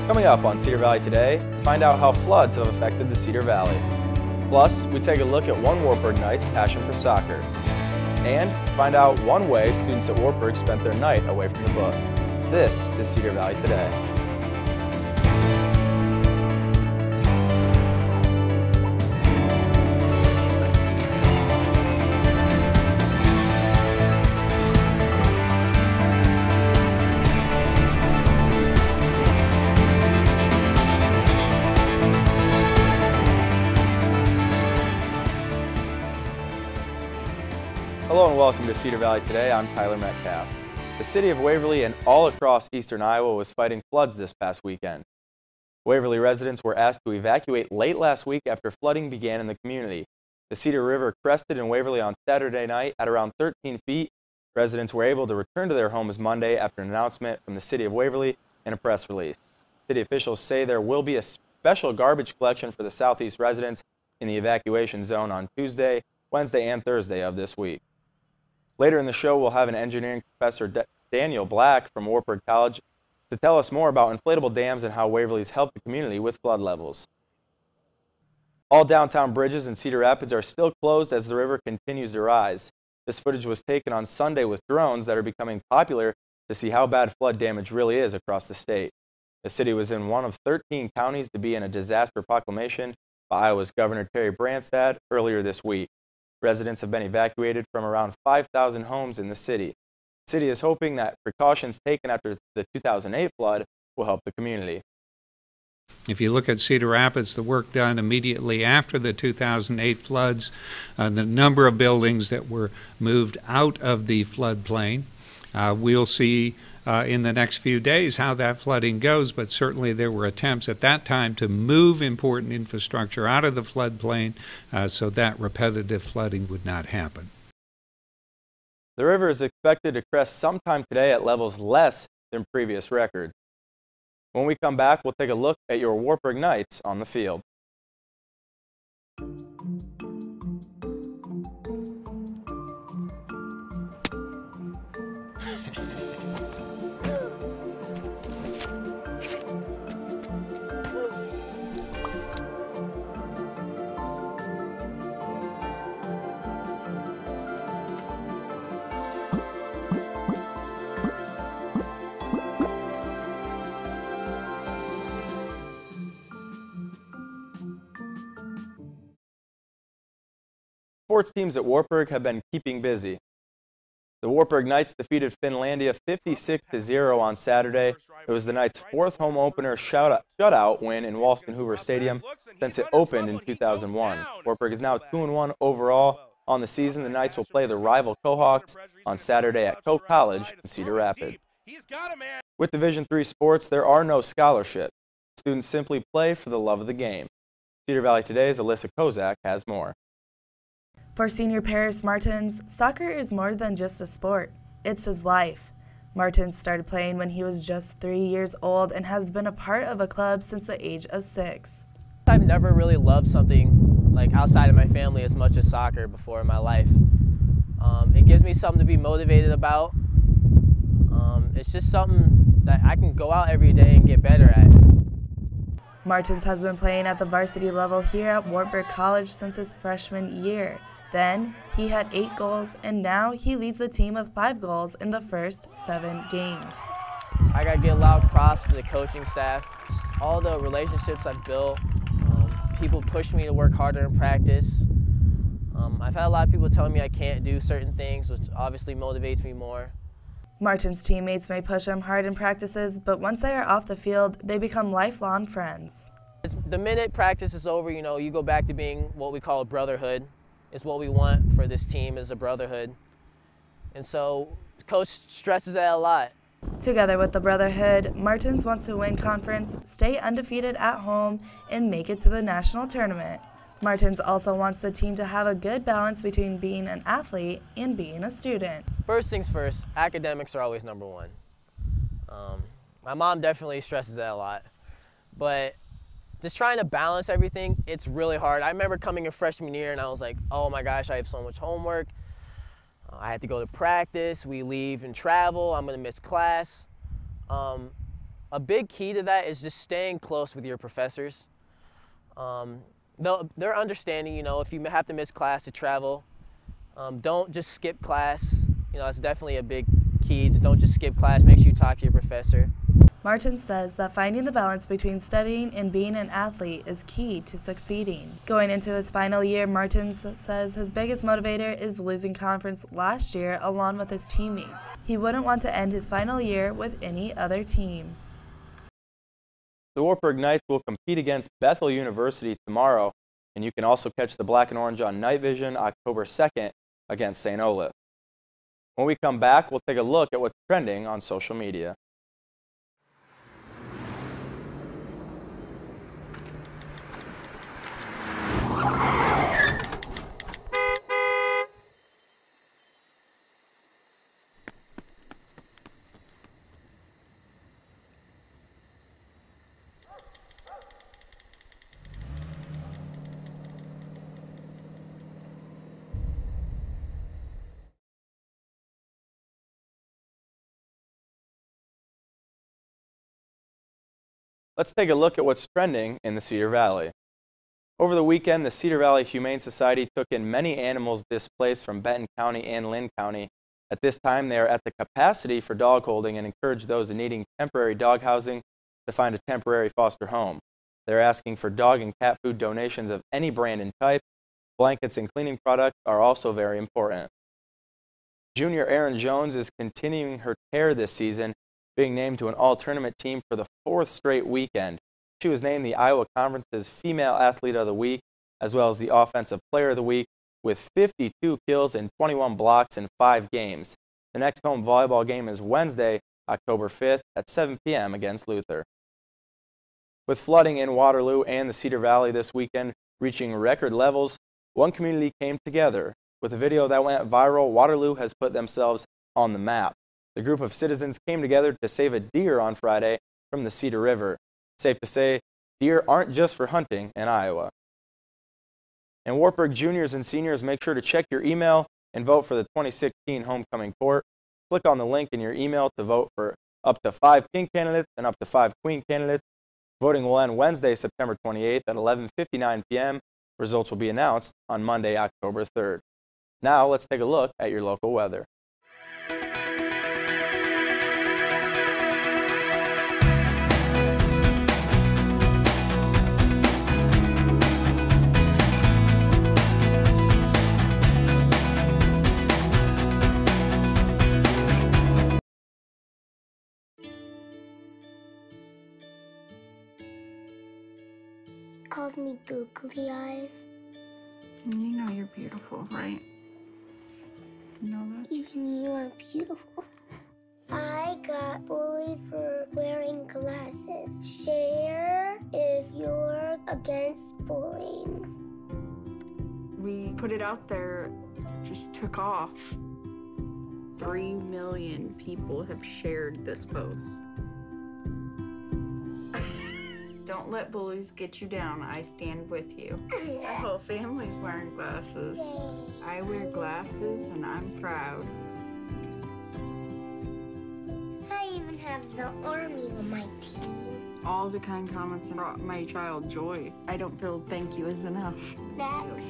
Coming up on Cedar Valley Today, find out how floods have affected the Cedar Valley. Plus, we take a look at one Wartburg Knight's passion for soccer. And find out one way students at Wartburg spent their night away from the book. This is Cedar Valley Today. Hello and welcome to Cedar Valley Today. I'm Tyler Metcalf. The city of Waverly and all across eastern Iowa was fighting floods this past weekend. Waverly residents were asked to evacuate late last week after flooding began in the community. The Cedar River crested in Waverly on Saturday night at around 13 feet. Residents were able to return to their homes Monday after an announcement from the city of Waverly and a press release. City officials say there will be a special garbage collection for the southeast residents in the evacuation zone on Tuesday, Wednesday, and Thursday of this week. Later in the show, we'll have an engineering professor, Daniel Black from Wartburg College, to tell us more about inflatable dams and how Waverly's helped the community with flood levels. All downtown bridges in Cedar Rapids are still closed as the river continues to rise. This footage was taken on Sunday with drones that are becoming popular to see how bad flood damage really is across the state. The city was in one of 13 counties to be in a disaster proclamation by Iowa's Governor Terry Branstad earlier this week. Residents have been evacuated from around 5,000 homes in the city. The city is hoping that precautions taken after the 2008 flood will help the community. If you look at Cedar Rapids, the work done immediately after the 2008 floods, the number of buildings that were moved out of the floodplain, we'll see in the next few days how that flooding goes, but certainly there were attempts at that time to move important infrastructure out of the floodplain so that repetitive flooding would not happen. The river is expected to crest sometime today at levels less than previous records. When we come back, we'll take a look at your Wartburg Knights on the field. Sports teams at Wartburg have been keeping busy. The Wartburg Knights defeated Finlandia 56-0 on Saturday. It was the Knights' fourth home opener shutout win in Walston Hoover Stadium since it opened in 2001. Wartburg is now 2-1 overall on the season. The Knights will play the rival Cohawks on Saturday at Coe College in Cedar Rapids. With Division III sports, there are no scholarships. Students simply play for the love of the game. Cedar Valley Today's Alyssa Kozak has more. For senior Paris Martins, soccer is more than just a sport. It's his life. Martins started playing when he was just 3 years old and has been a part of a club since the age of 6. I've never really loved something like outside of my family as much as soccer before in my life. It gives me something to be motivated about. It's just something that I can go out every day and get better at. Martins has been playing at the varsity level here at Wartburg College since his freshman year. Then, he had 8 goals, and now he leads the team with 5 goals in the first 7 games. I got to give a lot of props to the coaching staff. All the relationships I've built, people push me to work harder in practice. I've had a lot of people telling me I can't do certain things, which obviously motivates me more. Martin's teammates may push him hard in practices, but once they are off the field, they become lifelong friends. The minute practice is over, you go back to being what we call a brotherhood. It's what we want for this team, is a brotherhood. And so coach stresses that a lot. Together with the brotherhood, Martins wants to win conference, stay undefeated at home, and make it to the national tournament. Martins also wants the team to have a good balance between being an athlete and being a student. First things first, academics are always number one. My mom definitely stresses that a lot. But just trying to balance everything, it's really hard. I remember coming in freshman year and I was like, oh my gosh, I have so much homework. I have to go to practice, we leave and travel, I'm gonna miss class. A big key to that is just staying close with your professors. They're understanding, if you have to miss class to travel, don't just skip class. It's definitely a big key. Just don't just skip class. Make sure you talk to your professor. Martins says that finding the balance between studying and being an athlete is key to succeeding. Going into his final year, Martins says his biggest motivator is losing conference last year along with his teammates. He wouldn't want to end his final year with any other team. The Wartburg Knights will compete against Bethel University tomorrow, and you can also catch the Black and Orange on Night Vision October 2nd against St. Olaf. When we come back, we'll take a look at what's trending on social media. Let's take a look at what's trending in the Cedar Valley. Over the weekend, the Cedar Valley Humane Society took in many animals displaced from Benton County and Lynn County. At this time, they are at the capacity for dog holding and encourage those needing temporary dog housing to find a temporary foster home. They're asking for dog and cat food donations of any brand and type. Blankets and cleaning products are also very important. Junior Erin Jones is continuing her tear this season, being named to an all-tournament team for the 4th straight weekend. She was named the Iowa Conference's Female Athlete of the Week, as well as the Offensive Player of the Week, with 52 kills and 21 blocks in 5 games. The next home volleyball game is Wednesday, October 5th at 7 p.m. against Luther. With flooding in Waterloo and the Cedar Valley this weekend reaching record levels, one community came together. With a video that went viral, Waterloo has put themselves on the map. The group of citizens came together to save a deer on Friday from the Cedar River. Safe to say, deer aren't just for hunting in Iowa. And Wartburg juniors and seniors, make sure to check your email and vote for the 2016 Homecoming Court. Click on the link in your email to vote for up to 5 king candidates and up to 5 queen candidates. Voting will end Wednesday, September 28th at 11:59 p.m. Results will be announced on Monday, October 3rd. Now let's take a look at your local weather. Calls me googly eyes. You know you're beautiful, right? You know that? Even you're beautiful. I got bullied for wearing glasses. Share if you're against bullying. We put it out there, just took off. 3 million people have shared this post. Don't let bullies get you down. I stand with you. Our whole family's wearing glasses. I wear glasses and I'm proud. I even have the army on my team. All the kind comments brought my child joy. I don't feel thank you is enough. That's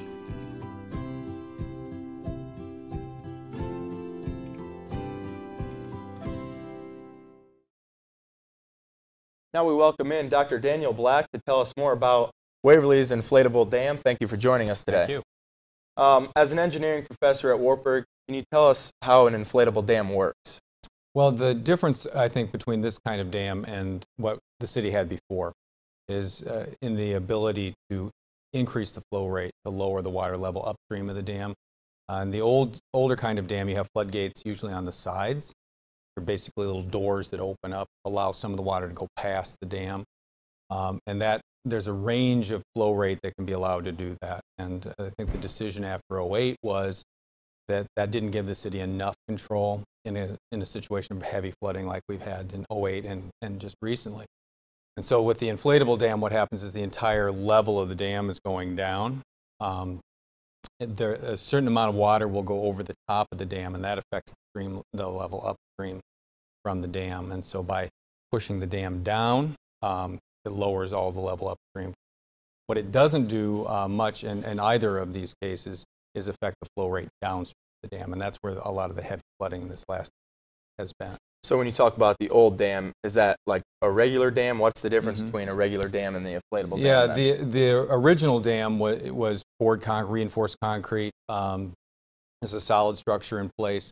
Now we welcome in Dr. Daniel Black to tell us more about Waverly's inflatable dam. Thank you for joining us today. Thank you. As an engineering professor at Wartburg, can you tell us how an inflatable dam works? Well, the difference, I think, between this kind of dam and what the city had before is in the ability to increase the flow rate to lower the water level upstream of the dam. In the older kind of dam, you have floodgates usually on the sides. They're basically little doors that open up, allow some of the water to go past the dam. And that there's a range of flow rate that can be allowed to do that. And I think the decision after '08 was that that didn't give the city enough control in a situation of heavy flooding like we've had in '08 and just recently. And so with the inflatable dam, what happens is the entire level of the dam is going down. A certain amount of water will go over the top of the dam, and that affects the level upstream from the dam. And so by pushing the dam down. It lowers all the level upstream. What it doesn't do much in either of these cases is affect the flow rate downstream of the dam, and that's where a lot of the heavy flooding in this last has been. So when you talk about the old dam, is that like a regular dam? What's the difference between a regular dam and the inflatable dam? dam? Yeah, the original dam was poured reinforced concrete. There's a solid structure in place.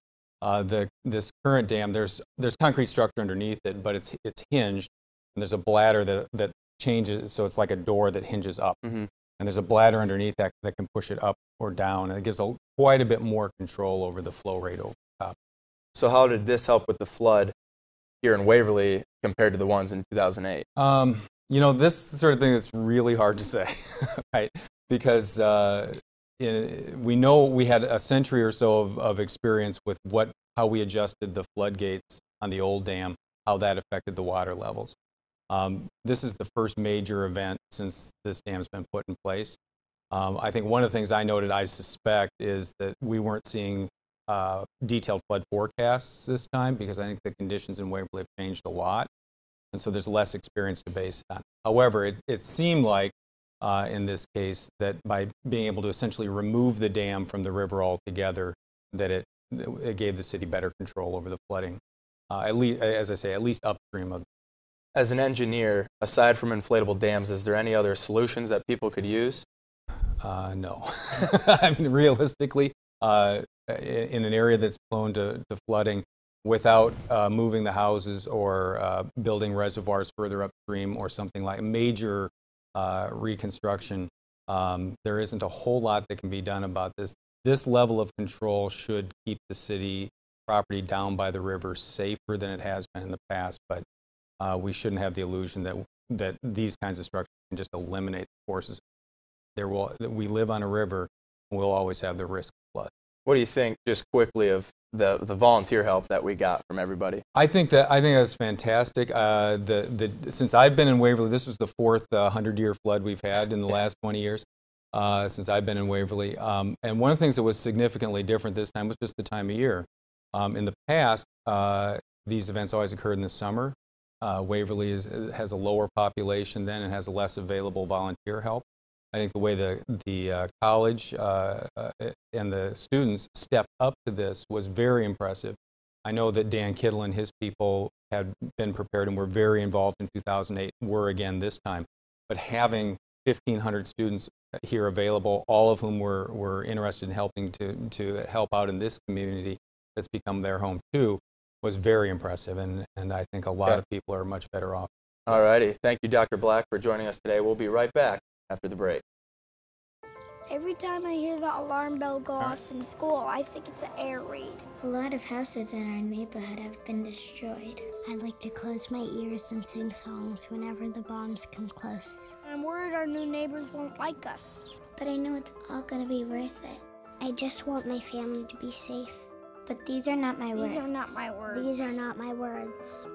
This current dam, there's concrete structure underneath it, but it's hinged, and there's a bladder that changes, so it's like a door that hinges up. And there's a bladder underneath that can push it up or down, and it gives quite a bit more control over the flow rate over top. So how did this help with the flood here in Waverly compared to the ones in 2008? You know, this sort of thing that's really hard to say, right? Because we know we had a century or so of experience with how we adjusted the floodgates on the old dam, how that affected the water levels. This is the first major event since this dam's been put in place. I think one of the things I noted, I suspect, is that we weren't seeing detailed flood forecasts this time, because I think the conditions in Waverly have changed a lot, and so there's less experience to base it on. However, it seemed like in this case that by being able to essentially remove the dam from the river altogether, that it gave the city better control over the flooding, at least, as I say, at least upstream of. As an engineer, aside from inflatable dams, is there any other solutions that people could use? No. I mean, realistically, in an area that's prone to flooding, without moving the houses or building reservoirs further upstream or something like major reconstruction, there isn't a whole lot that can be done about this. This level of control should keep the city property down by the river safer than it has been in the past, but we shouldn't have the illusion that these kinds of structures can just eliminate the forces. We live on a river, and we'll always have the risk of flood. What do you think, just quickly, of the volunteer help that we got from everybody? I think that's fantastic. Since I've been in Waverly, this was the fourth 100-year flood we've had in the last 20 years since I've been in Waverly. And one of the things that was significantly different this time was just the time of year. In the past, these events always occurred in the summer. Waverly has a lower population then and has less available volunteer help. I think the way the college and the students stepped up to this was very impressive. I know that Dan Kittle and his people had been prepared and were very involved in 2008, were again this time. But having 1,500 students here available, all of whom were interested in helping to help out in this community that's become their home too, was very impressive, and I think a lot of people are much better off. All righty. Thank you, Dr. Black, for joining us today. We'll be right back after the break. Every time I hear the alarm bell go off in school, I think it's an air raid. A lot of houses in our neighborhood have been destroyed. I like to close my ears and sing songs whenever the bombs come close. I'm worried our new neighbors won't like us. But I know it's all gonna be worth it. I just want my family to be safe. But these are not my words. These are not my words. These are not my words.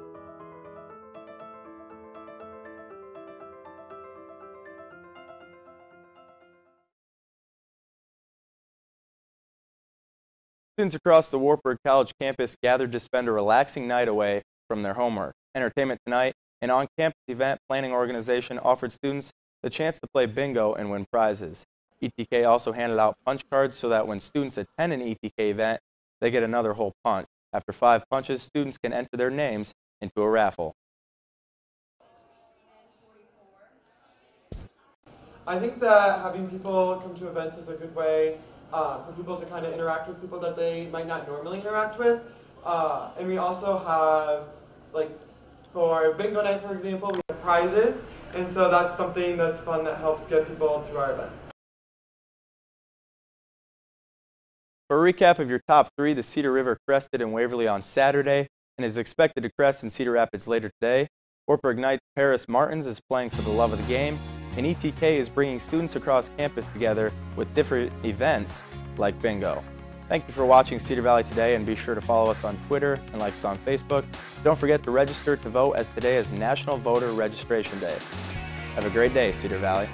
Students across the Wartburg College campus gathered to spend a relaxing night away from their homework. Entertainment Tonight, an on-campus event planning organization, offered students the chance to play bingo and win prizes. ETK also handed out punch cards so that when students attend an ETK event, they get another hole punch. After 5 punches, students can enter their names into a raffle. I think that having people come to events is a good way for people to kind of interact with people that they might not normally interact with. And we also have, like, for bingo night, for example, we have prizes. And so that's something that's fun that helps get people to our events. For a recap of your top 3, the Cedar River crested in Waverly on Saturday and is expected to crest in Cedar Rapids later today. Wartburg Knights Paris Martins is playing for the love of the game, and ETK is bringing students across campus together with different events like bingo. Thank you for watching Cedar Valley Today, and be sure to follow us on Twitter and like us on Facebook. Don't forget to register to vote, as today is National Voter Registration Day. Have a great day, Cedar Valley.